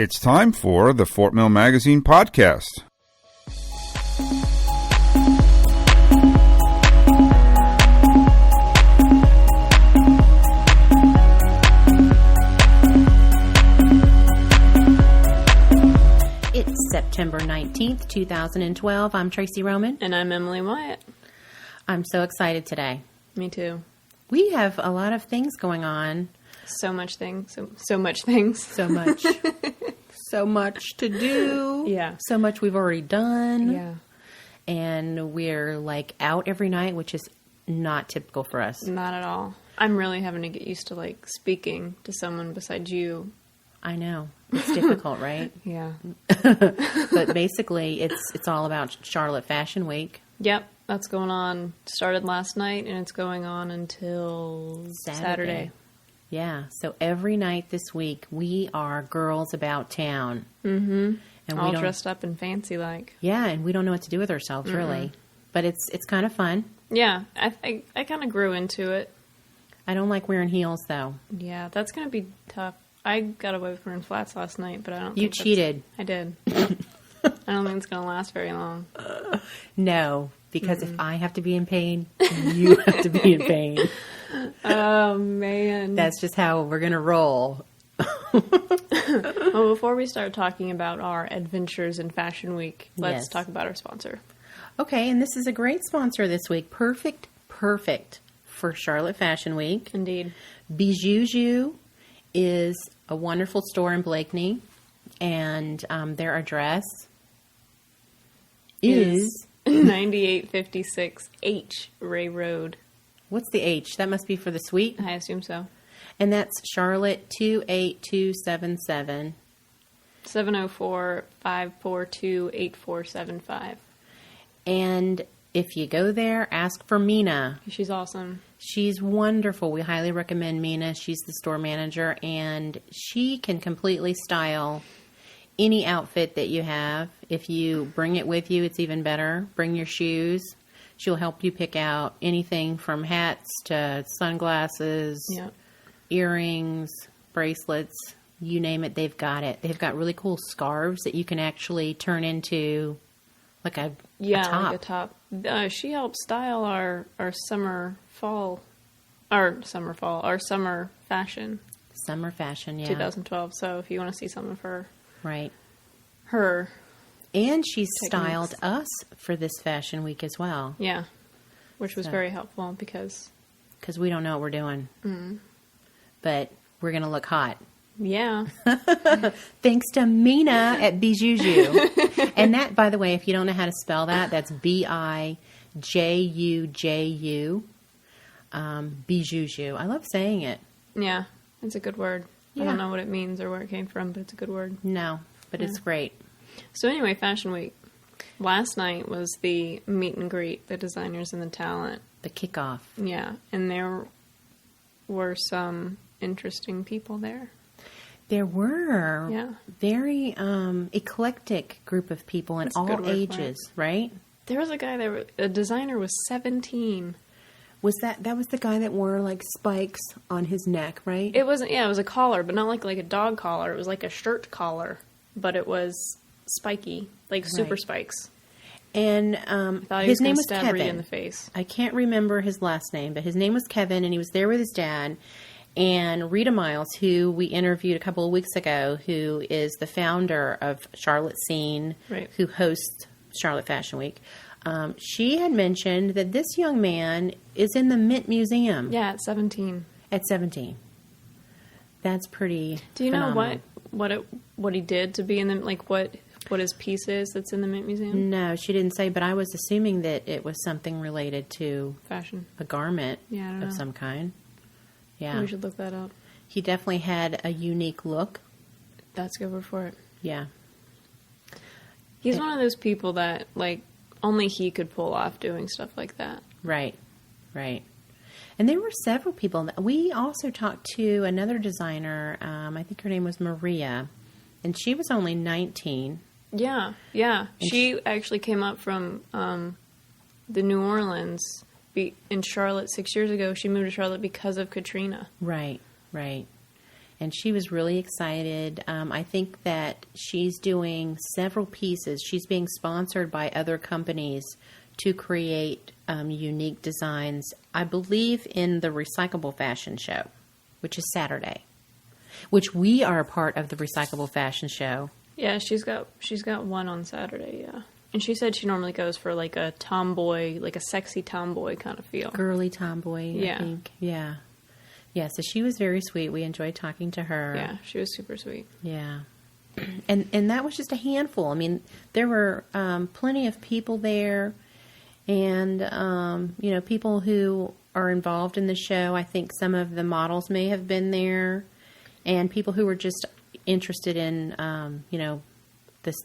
It's time for the Fort Mill Magazine podcast. It's September 19th, 2012. I'm Tracey Roman. And I'm Emily Wyatt. I'm so excited today. Me too. We have a lot of things going on. So much things. So much things. So much. So much to do. Yeah. So much we've already done. Yeah. And we're like out every night, which is not typical for us. Not at all. I'm really having to get used to like speaking to someone besides you. I know. It's difficult, right? Yeah. But basically, it's all about Charlotte Fashion Week. Yep. That's going on. Started last night and it's going on until Saturday. Yeah. So every night this week, we are girls about town. Mm-hmm. And all dressed up and fancy like. Yeah, and we don't know what to do with ourselves, really. But it's kind of fun. Yeah. I kind of grew into it. I don't like wearing heels, though. Yeah, that's going to be tough. I got away with wearing flats last night, but I don't You think cheated. I did. I don't think it's going to last very long. No, because if I have to be in pain, you have to be in pain. Oh, man. That's just how we're going to roll. Well, before we start talking about our adventures in Fashion Week, let's Yes. talk about our sponsor. Okay, and this is a great sponsor this week. Perfect for Charlotte Fashion Week. Indeed. Bijou is a wonderful store in Blakeney, and their address is 9856 H Ray Road. What's the H? That must be for the suite. I assume so. And that's Charlotte 28277. 704-542-8475. And if you go there, ask for Mina. She's awesome. She's wonderful. We highly recommend Mina. She's the store manager, and she can completely style any outfit that you have. If you bring it with you, it's even better. Bring your shoes. She'll help you pick out anything from hats to sunglasses, Yep. earrings, bracelets, you name it, they've got it. They've got really cool scarves that you can actually turn into like a top. Like a top. She helped style our summer fashion. Summer fashion, yeah. 2012. So if you want to see some of her. Right. And she's styled us for this fashion week as well. Yeah. Which was very helpful because we don't know what we're doing. But we're going to look hot. Yeah. Thanks to Mina at Bijou. And that, by the way, if you don't know how to spell that, that's Bijuu. Bijou. I love saying it. Yeah. It's a good word. Yeah. I don't know what it means or where it came from, but it's a good word. No, but it's great. So anyway, Fashion Week. Last night was the meet and greet, the designers and the talent. The kickoff. Yeah. And there were some interesting people there. There were. Yeah. Very eclectic group of people in That's a good all word for ages, right? There was a guy a designer was 17. Was that was the guy that wore like spikes on his neck, right? It wasn't, it was a collar, but not like a dog collar. It was like a shirt collar, but it was spiky, like super spikes. And his name was Kevin. Rita in the face. I can't remember his last name, but his name was Kevin, and he was there with his dad. And Rita Miles, who we interviewed a couple of weeks ago, who is the founder of Charlotte Scene, Right. who hosts Charlotte Fashion Week, she had mentioned that this young man is in the Mint Museum. Yeah, at 17. At 17. That's pretty Do you phenomenal. know what he did to be in the, like what his piece is that's in the Mint Museum? No, she didn't say, but I was assuming that it was something related to Fashion. a garment Yeah, I don't of know. some kind. Yeah. We should look that up. He definitely had a unique look. That's a good word for it. Yeah. He's one of those people that, like, only he could pull off doing stuff like that. Right. And there were several people. We also talked to another designer. I think her name was Maria. And she was only 19. Yeah. She actually came up from the New Orleans in Charlotte 6 years ago. She moved to Charlotte because of Katrina. Right. And she was really excited. I think that she's doing several pieces. She's being sponsored by other companies to create unique designs, I believe, in the Recyclable Fashion Show, which is Saturday, which we are a part of the Recyclable Fashion Show. Yeah, she's got one on Saturday, yeah. And she said she normally goes for like a tomboy, like a sexy tomboy kind of feel. Girly tomboy, Yeah. I think. Yeah. Yeah, so she was very sweet. We enjoyed talking to her. Yeah, she was super sweet. Yeah. And that was just a handful. I mean, there were plenty of people there and, people who are involved in the show. I think some of the models may have been there and people who were just interested in,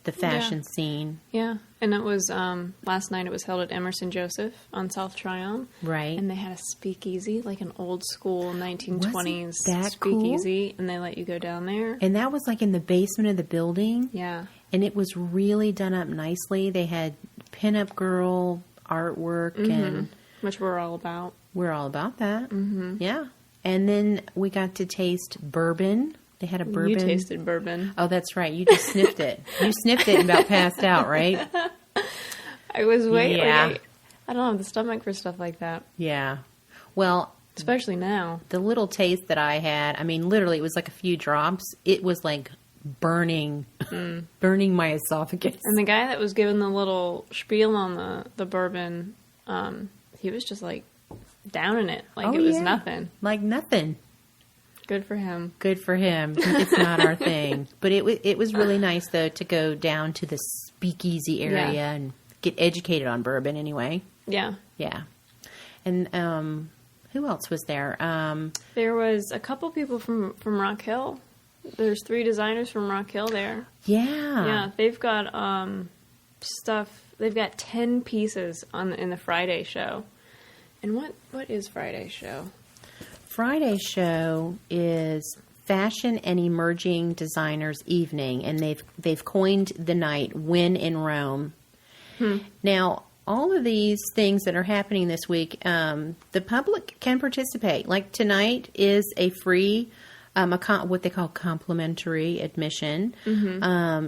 the fashion scene. Yeah, and it was, last night it was held at Emerson Joseph on South Tryon. Right. And they had a speakeasy, like an old school 1920s that speakeasy, and they let you go down there. And that was like in the basement of the building. Yeah. And it was really done up nicely. They had pinup girl artwork and... Which we're all about. We're all about that. Mm-hmm. Yeah. And then we got to taste bourbon. They had a bourbon. You tasted bourbon. Oh, that's right. You just sniffed it. You sniffed it and about passed out, right? I was waiting. Yeah. I don't have the stomach for stuff like that. Yeah. Well, especially now. The little taste that I had, I mean, literally, it was like a few drops. It was like burning my esophagus. And the guy that was giving the little spiel on the bourbon, he was just like downing it like it was nothing. Like nothing. Good for him. Good for him. It's not our thing. But it was really nice, though, to go down to the speakeasy area and get educated on bourbon anyway. Yeah. Yeah. And who else was there? There was a couple people from Rock Hill. There's 3 designers from Rock Hill there. Yeah. Yeah. They've got stuff. They've got 10 pieces in the Friday show. And what is Friday show? Friday show is Fashion and Emerging Designers Evening, and they've coined the night When in Rome. Now, all of these things that are happening this week, the public can participate. Like tonight is a free, what they call complimentary admission.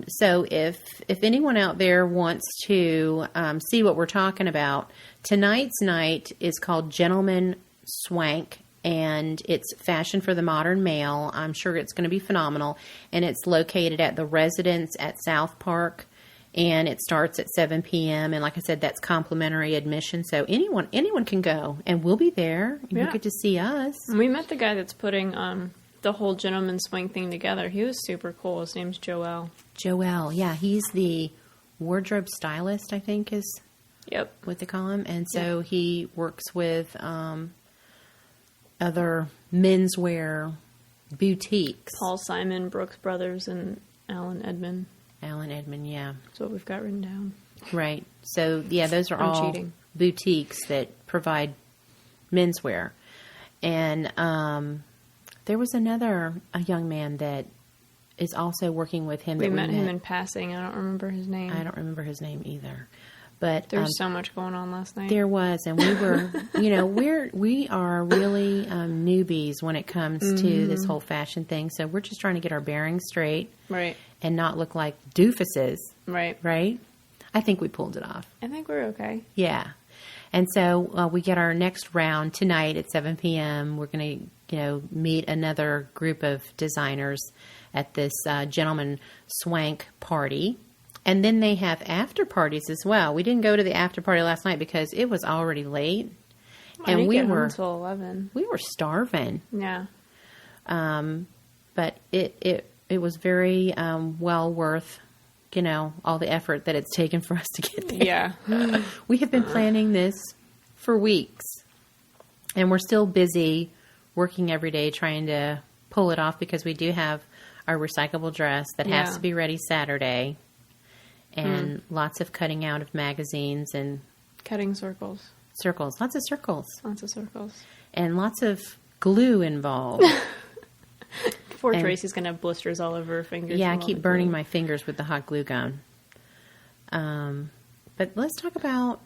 So if anyone out there wants to see what we're talking about, tonight's night is called Gentleman Swank. And it's fashion for the modern male. I'm sure it's going to be phenomenal. And it's located at the Residence at South Park. And it starts at 7 p.m. And like I said, that's complimentary admission. So anyone can go. And we'll be there. And you'll get to see us. And we met the guy that's putting the whole gentleman swing thing together. He was super cool. His name's Joel. Joel, yeah. He's the wardrobe stylist, I think is what they call him. And so he works with... other menswear boutiques. Paul Simon, Brooks Brothers, and Alan Edmond. Yeah. That's what we've got written down. Right. So, yeah, those are all boutiques that provide menswear. And there was a young man that is also working with him. We met him in passing. I don't remember his name. I don't remember his name either. But there was so much going on last night. There was, and we were, we are really newbies when it comes to this whole fashion thing. So we're just trying to get our bearings straight, right, and not look like doofuses, right. I think we pulled it off. I think we're okay. Yeah, and so we get our next round tonight at 7 p.m. We're going to, meet another group of designers at this Gentleman Swank party. And then they have after parties as well. We didn't go to the after party last night because it was already late. And we were until 11. We were starving. Yeah. But it was very well worth, all the effort that it's taken for us to get there. Yeah. We have been planning this for weeks. And we're still busy working every day trying to pull it off because we do have our recyclable dress that has to be ready Saturday. And lots of cutting out of magazines and... Cutting circles. Lots of circles. And lots of glue involved. Poor Tracy's going to have blisters all over her fingers. Yeah, I keep burning my fingers with the hot glue gun. But let's talk about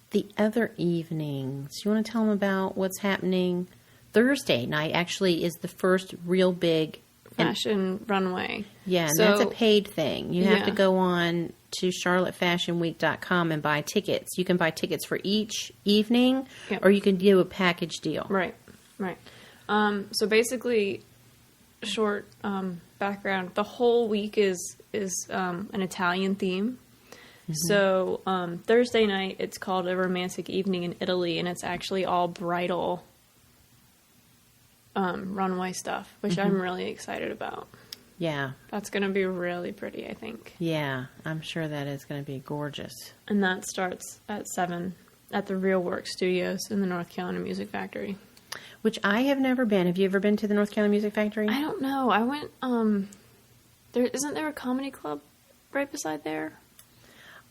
the other evenings. You want to tell them about what's happening? Thursday night actually is the first real big fashion runway. Yeah, and So- that's a paid thing. You have Yeah. to go on to charlottefashionweek.com and buy tickets. You can buy tickets for each evening, Yep. or you can do a package deal. Right. So basically, short background. The whole week is an Italian theme. So Thursday night, it's called A Romantic Evening in Italy, and it's actually all bridal runway stuff, which I'm really excited about. Yeah, That's going to be really pretty, I think. yeah, I'm sure that is going to be gorgeous. And that starts at 7 at the Real Work Studios in the North Carolina Music Factory. Which I have never been. Have you ever been to the North Carolina Music Factory? I don't know. I went, isn't there a comedy club right beside there?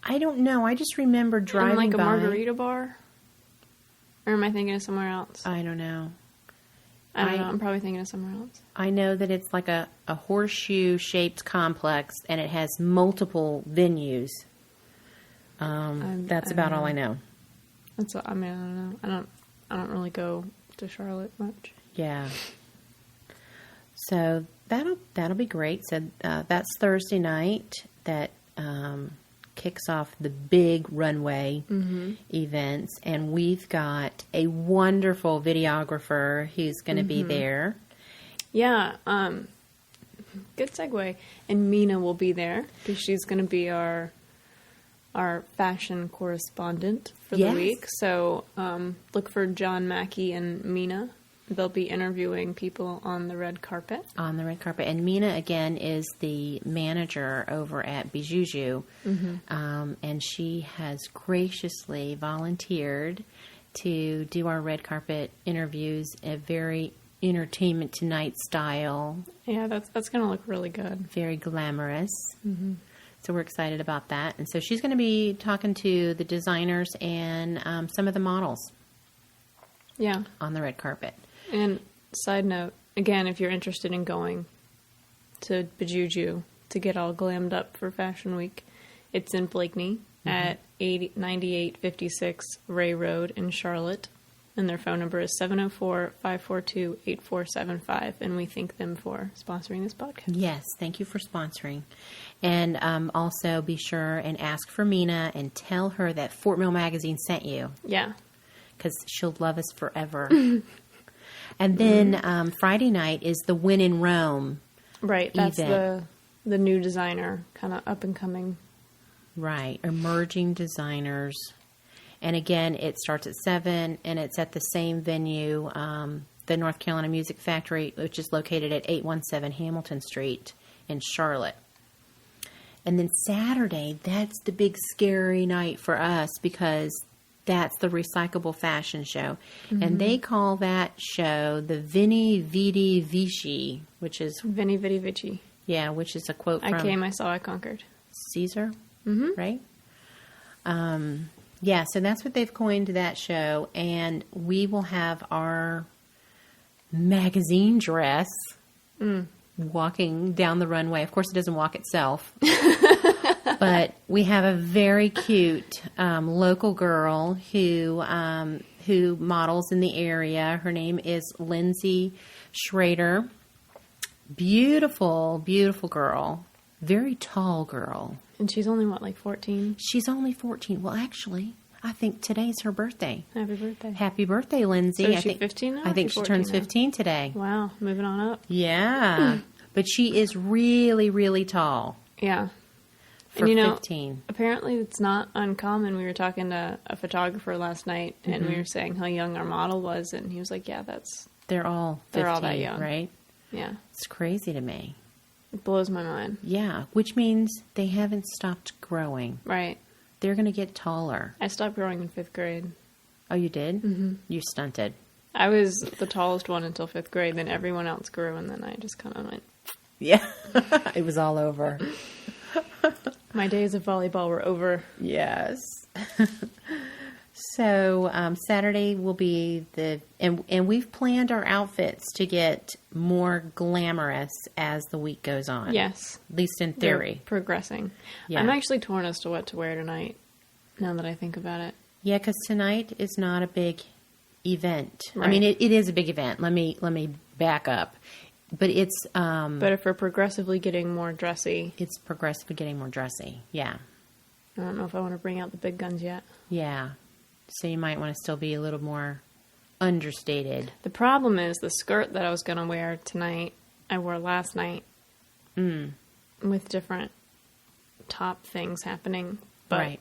I don't know. I just remember driving And like a by. margarita bar? Or am I thinking of somewhere else? I don't know. I don't know. I'm probably thinking of somewhere else. I know that it's like a horseshoe-shaped complex, and it has multiple venues. That's about all I know. That's what, I mean, I don't know. I don't really go to Charlotte much. Yeah. So that'll be great. So that's Thursday night. That kicks off the big runway events, and we've got a wonderful videographer who's going to be there. Yeah, good segue. And Mina will be there because she's going to be our fashion correspondent for the Yes. week. So look for John Mackey and Mina. They'll be interviewing people on the red carpet. On the red carpet. And Mina, again, is the manager over at Bijuju. And she has graciously volunteered to do our red carpet interviews in a very Entertainment Tonight style. Yeah, that's going to look really good. Very glamorous. So we're excited about that. And so she's going to be talking to the designers and some of the models Yeah. on the red carpet. And side note, again, if you're interested in going to Bijuju to get all glammed up for Fashion Week, it's in Blakeney at 9856 Ray Road in Charlotte. And their phone number is 704-542-8475. And we thank them for sponsoring this podcast. Yes, thank you for sponsoring. And also be sure and ask for Mina and tell her that Fort Mill Magazine sent you, Yeah. because she'll love us forever. And then Friday night is the Win in Rome. Right. That's event. the new designer, kind of up and coming. Right, emerging designers. And again, it starts at 7, and it's at the same venue, the North Carolina Music Factory, which is located at 817 Hamilton Street in Charlotte. And then Saturday, that's the big scary night for us because that's the Recyclable Fashion Show. And they call that show the Vini Vidi Vici, which is, Veni Vidi Vici. yeah, which is a quote from I came, I saw, I conquered. Caesar, right? Yeah, so that's what they've coined that show, and we will have our magazine dress walking down the runway. Of course, it doesn't walk itself, but we have a very cute local girl who models in the area. Her name is Lindsay Schrader. Beautiful, beautiful girl. Very tall girl. And she's only, what, like 14? She's only 14. Well, actually, I think today's her birthday. Happy birthday. Happy birthday, Lindsay. So is I she think 15 now? I think She's she 14 turns now? 15 today. Wow, moving on up. Yeah. But she is really, really tall Yeah. for And 15. apparently it's not uncommon. We were talking to a photographer last night, and we were saying how young our model was, and he was like, yeah, They're all 15, They're all that young. right? yeah. It's crazy to me. It blows my mind. Yeah, which means they haven't stopped growing. Right. They're going to get taller. I stopped growing in 5th grade. Oh, you did? Mm-hmm. You stunted. I was the tallest one until 5th grade, then everyone else grew, and then I just kind of went. Yeah. It was all over. My days of volleyball were over. Yes. So Saturday will be and we've planned our outfits to get more glamorous as the week goes on. Yes. At least in They're theory. progressing. Yeah. I'm actually torn as to what to wear tonight, now that I think about it. Yeah, because tonight is not a big event. I Right. mean, it is a big event. Let me back up. But it's But if we're progressively getting more dressy, it's progressively getting more dressy. Yeah. I don't know if I want to bring out the big guns yet. Yeah. So you might want to still be a little more understated. The problem is the skirt that I was going to wear tonight, I wore last night with different top things happening. But, Right.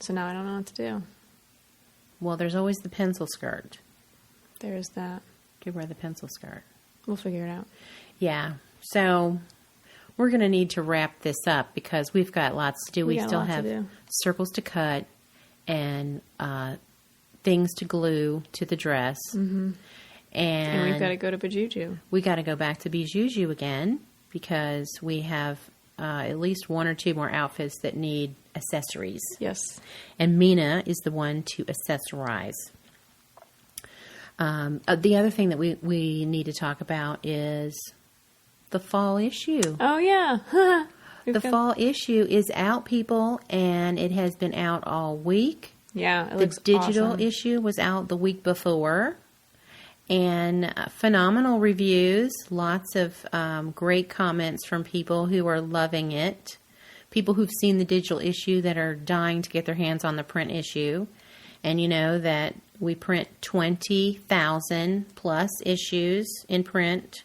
So now I don't know what to do. Well, there's always the pencil skirt. There's that. You could wear the pencil skirt. We'll figure it out. Yeah. So we're going to need to wrap this up because we've got lots to do. We got a still lot to have do. circles to cut and things to glue to the dress. Mm-hmm. And we've got to go to Bajuju. We got to go back to Bijuju again because we have at least one or two more outfits that need accessories. Yes. And Mina is the one to accessorize. The other thing that we need to talk about is the fall issue. Oh, yeah. The fall issue is out, people, and it has been out all week. Yeah, it The looks digital awesome. issue was out the week before. And phenomenal reviews. Lots of great comments from people who are loving it. People who've seen the digital issue that are dying to get their hands on the print issue. And you know that we print 20,000 plus issues in print,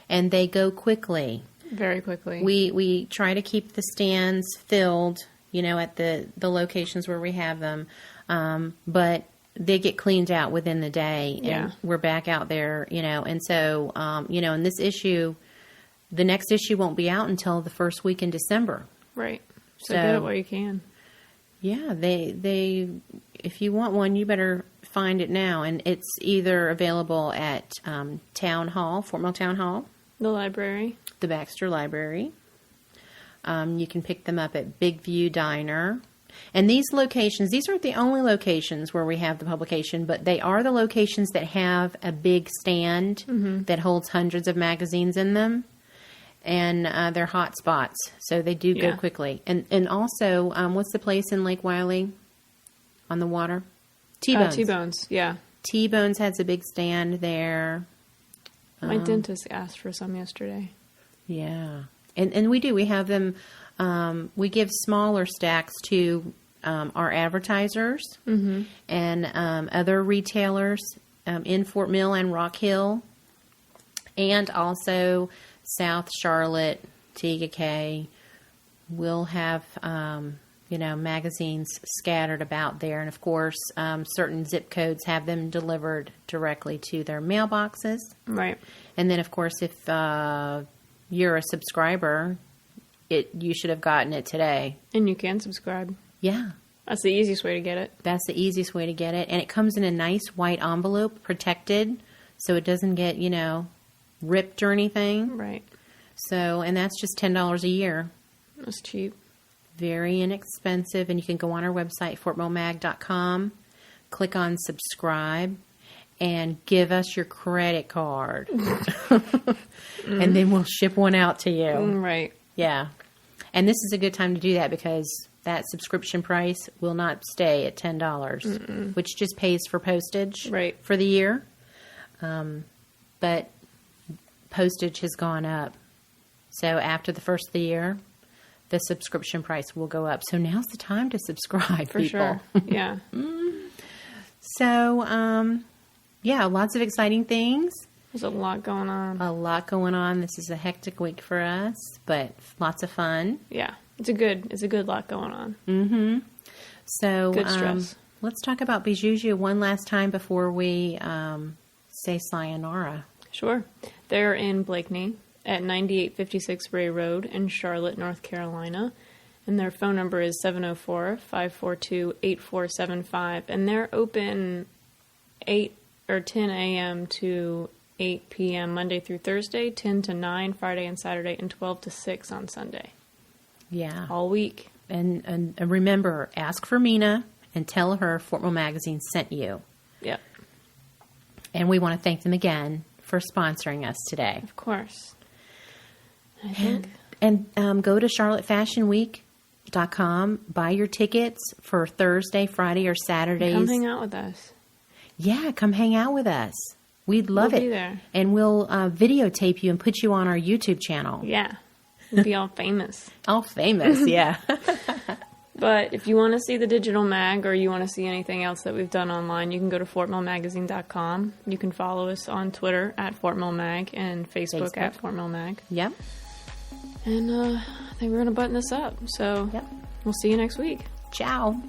and they go quickly. Very quickly. We try to keep the stands filled, you know, at the locations where we have them, but they get cleaned out within the day, and Yeah. we're back out there, you know. And so, you know, in this issue, the next issue won't be out until the first week in December. Right. So So- get it while you can. Yeah, they if you want one, you better find it now. And it's either available at Town Hall, Fort Mill Town Hall, The library. the Baxter Library. You can pick them up at Big View Diner. And these locations, these aren't the only locations where we have the publication, but they are the locations that have a big stand that holds hundreds of magazines in them. And they're hot spots, so they do go Yeah. quickly. And also, what's the place in Lake Wiley on the water? T-Bones. T-Bones, yeah. T-Bones has a big stand there. My dentist asked for some yesterday. Yeah. And we do. We have them. We give smaller stacks to our advertisers and other retailers in Fort Mill and Rock Hill, and also South Charlotte, TGK. We'll have magazines scattered about there, and of course, certain zip codes have them delivered directly to their mailboxes. Right. And then, of course, if you're a subscriber, you should have gotten it today. And you can subscribe. Yeah, That's the easiest way to get it. that's the easiest way to get it. And it comes in a nice white envelope, protected, so it doesn't get, ripped or anything. Right. So, and that's just $10 a year. That's cheap. Very inexpensive. And you can go on our website, fortmillmag.com, click on subscribe, and give us your credit card. And then we'll ship one out to you. Right. Yeah. And this is a good time to do that because that subscription price will not stay at $10, which just pays for postage Right. for the year. But postage has gone up. So after the first of the year, the subscription price will go up. So now's the time to subscribe, For people. sure. Yeah. So, yeah, lots of exciting things. There's a lot going on. A lot going on. This is a hectic week for us, but lots of fun. Yeah. It's a good lot going on. So Good stress. Let's talk about Bijuju one last time before we say sayonara. Sure. They're in Blakeney at 9856 Ray Road in Charlotte, North Carolina. And their phone number is 704-542-8475. And they're open 8 or 10 a.m. to 8 p.m. Monday through Thursday, 10 to 9 Friday and Saturday, and 12 to 6 on Sunday. Yeah. All week. And remember, ask for Mina and tell her Fort Mill Magazine sent you. Yep. And we want to thank them again for sponsoring us today. Of course. I think. And go to charlottefashionweek.com, buy your tickets for Thursday, Friday, or Saturdays. Come hang out with us. Yeah, come hang out with us. We'd love We'll it. be there. And we'll videotape you and put you on our YouTube channel. Yeah. We'll be all famous. All famous, yeah. But if you want to see the digital mag or you want to see anything else that we've done online, you can go to fortmillmagazine.com. You can follow us on Twitter at fortmillmag and Facebook at fortmillmag. Yep. And I think we're going to button this up. So Yep. we'll see you next week. Ciao.